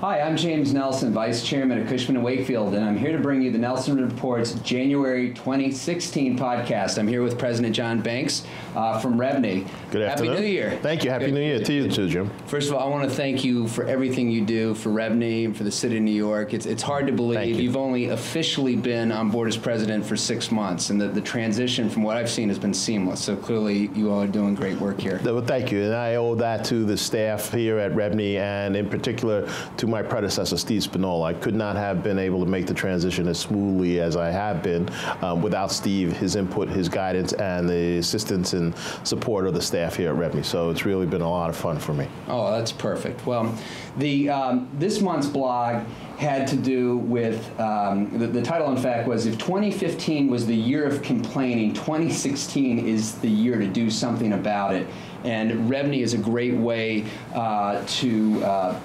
Hi, I'm James Nelson, Vice Chairman of Cushman & Wakefield, and I'm here to bring you the Nelson Report's January 2016 podcast. I'm here with President John Banks from REBNY. Good afternoon. Happy New Year. Thank you. Happy New Year to you too, Jim. First of all, I want to thank you for everything you do for REBNY and for the city of New York. It's hard to believe you've only officially been on board as president for 6 months, and the transition from what I've seen has been seamless. So clearly you all are doing great work here. Well, thank you. And I owe that to the staff here at REBNY, and in particular to my predecessor, Steve Spinola. I could not have been able to make the transition as smoothly as I have been without Steve, his input, his guidance, and the assistance and support of the staff here at REBNY. So it's really been a lot of fun for me. Oh, that's perfect. Well, this month's blog had to do with, the title in fact was, if 2015 was the year of complaining, 2016 is the year to do something about it. And REBNY is a great way to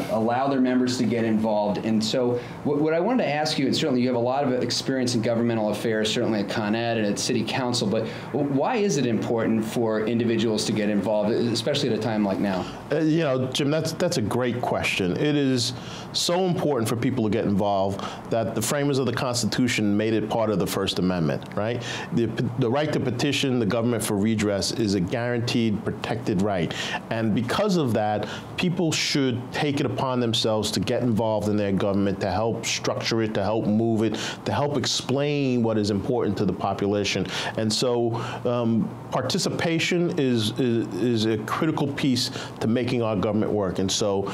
allow their members to get involved. And so what I wanted to ask you, and certainly you have a lot of experience in governmental affairs, certainly at Con Ed and at City Council, but why is it important for individuals to get involved, especially at a time like now? You know, Jim, that's a great question. It is so important for people to get involved that the framers of the Constitution made it part of the First Amendment, right? The right to petition the government for redress is a guaranteed, protected right. And because of that, people should take it upon themselves to get involved in their government, to help structure it, to help move it, to help explain what is important to the population. And so participation is a critical piece to making our government work. And so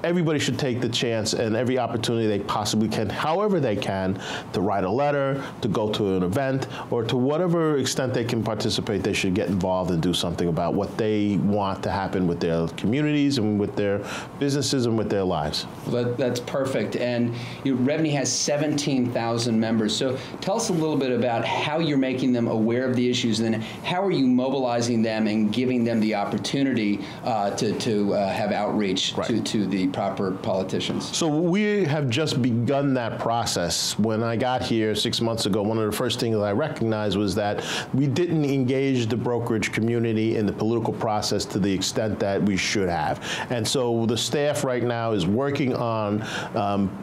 everybody should take the chance and every opportunity they possibly can, however they can, to write a letter, to go to an event, or to whatever extent they can participate. They should get involved and do something about what they want to happen with their communities and with their businesses and with their lives. Well, that's perfect. And REBNY has 17,000 members. So tell us a little bit about how you're making them aware of the issues, and then how are you mobilizing them and giving them the opportunity to have outreach to the proper politicians? So we have just begun that process. When I got here 6 months ago, one of the first things I recognized was that we didn't engage the brokerage community in the political process to the extent that we should have. And so the staff right now is working on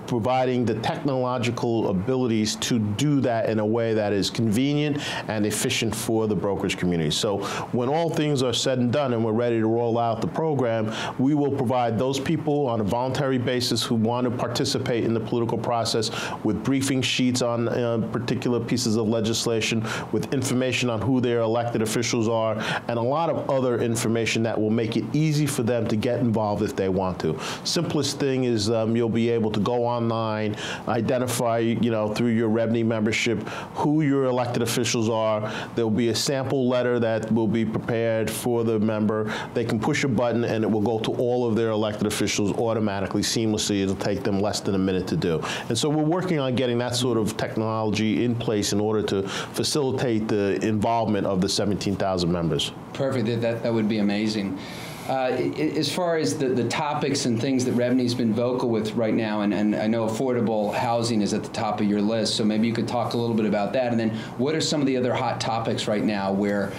providing the technological abilities to do that in a way that is convenient and efficient for the brokerage community. So when all things are said and done and we're ready to roll out the program, we will provide those people on a voluntary basis who want to participate in the political process with briefing sheets on particular pieces of legislation, with information on who their elected officials are, and a lot of other information that will make it easy for them to get involved if they want to. Simplest thing is you'll be able to go online, identify, through your REBNY membership, who your elected officials are. There'll be a sample letter that will be prepared for the member. They can push a button and it will go to all of their elected officials automatically, seamlessly. It'll take them less than a minute to do. And so we're working on getting that sort of technology in place in order to facilitate the involvement of the 17,000 members. Perfect. That would be amazing. As far as the topics and things that REBNY's been vocal with right now, and I know affordable housing is at the top of your list, so maybe you could talk a little bit about that, and then what are some of the other hot topics right now where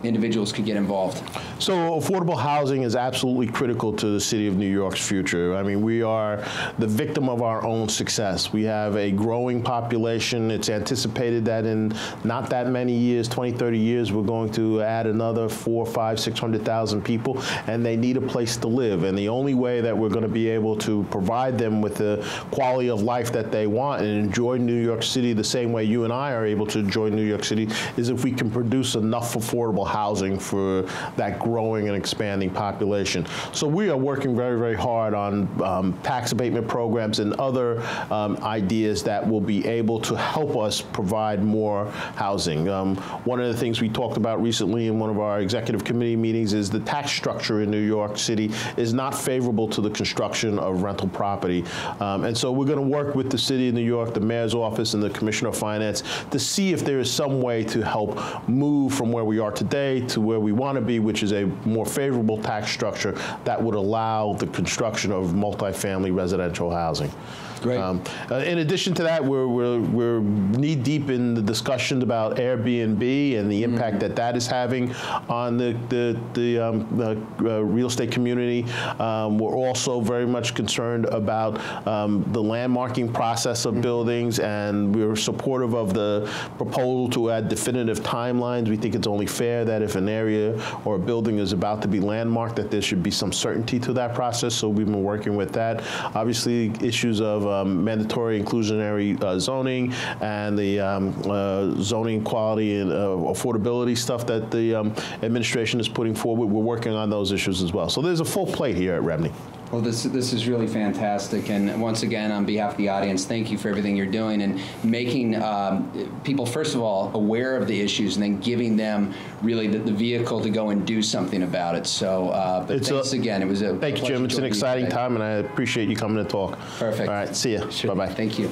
individuals could get involved? So affordable housing is absolutely critical to the city of New York's future. I mean, we are the victim of our own success. We have a growing population. It's anticipated that in not that many years, 20, 30 years, we're going to add another 400, 500, 600,000 people. And they need a place to live. And the only way that we're going to be able to provide them with the quality of life that they want and enjoy New York City the same way you and I are able to enjoy New York City is if we can produce enough affordable housing for that growing and expanding population. So we are working very, very hard on tax abatement programs and other ideas that will be able to help us provide more housing. One of the things we talked about recently in one of our executive committee meetings is the tax structure in New York City is not favorable to the construction of rental property. And so we're going to work with the city of New York, the mayor's office, and the commissioner of finance to see if there is some way to help move from where we are today to where we want to be, which is a more favorable tax structure that would allow the construction of multifamily residential housing. Great. In addition to that, we're knee-deep in the discussion about Airbnb and the impact that is having on the real estate community. We're also very much concerned about the landmarking process of buildings, and we're supportive of the proposal to add definitive timelines. We think it's only fair that if an area or a building is about to be landmarked, that there should be some certainty to that process, so we've been working with that. Obviously, issues of mandatory inclusionary zoning and the zoning quality and affordability stuff that the administration is putting forward. We're working on those issues as well. So there's a full plate here at REBNY. Well, this is really fantastic, and once again, on behalf of the audience, thank you for everything you're doing and making people, first of all, aware of the issues, and then giving them really the vehicle to go and do something about it. So, but thanks again. It was a thank you, Jim. It's an exciting time, and I appreciate you coming to talk. Perfect. All right, see you. Sure. Bye-bye. Thank you.